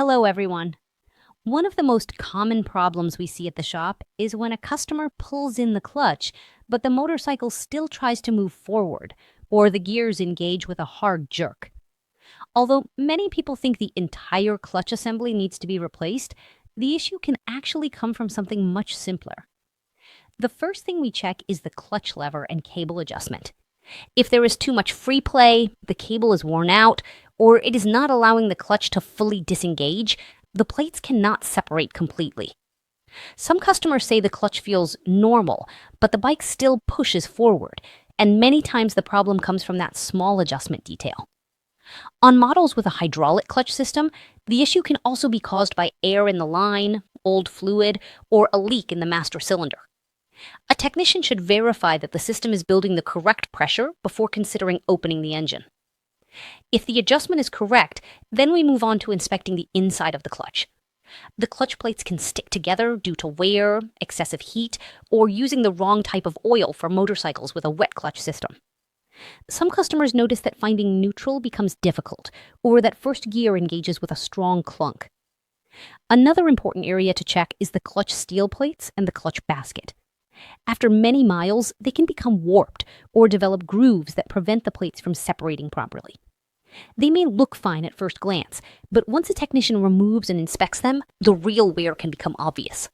Hello, everyone. One of the most common problems we see at the shop is when a customer pulls in the clutch, but the motorcycle still tries to move forward, or the gears engage with a hard jerk. Although many people think the entire clutch assembly needs to be replaced, the issue can actually come from something much simpler. The first thing we check is the clutch lever and cable adjustment. If there is too much free play, the cable is worn out, or it is not allowing the clutch to fully disengage, the plates cannot separate completely. Some customers say the clutch feels normal, but the bike still pushes forward, and many times the problem comes from that small adjustment detail. On models with a hydraulic clutch system, the issue can also be caused by air in the line, old fluid, or a leak in the master cylinder. A technician should verify that the system is building the correct pressure before considering opening the engine. If the adjustment is correct, then we move on to inspecting the inside of the clutch. The clutch plates can stick together due to wear, excessive heat, or using the wrong type of oil for motorcycles with a wet clutch system. Some customers notice that finding neutral becomes difficult, or that first gear engages with a strong clunk. Another important area to check is the clutch steel plates and the clutch basket. After many miles, they can become warped or develop grooves that prevent the plates from separating properly. They may look fine at first glance, but once a technician removes and inspects them, the real wear can become obvious.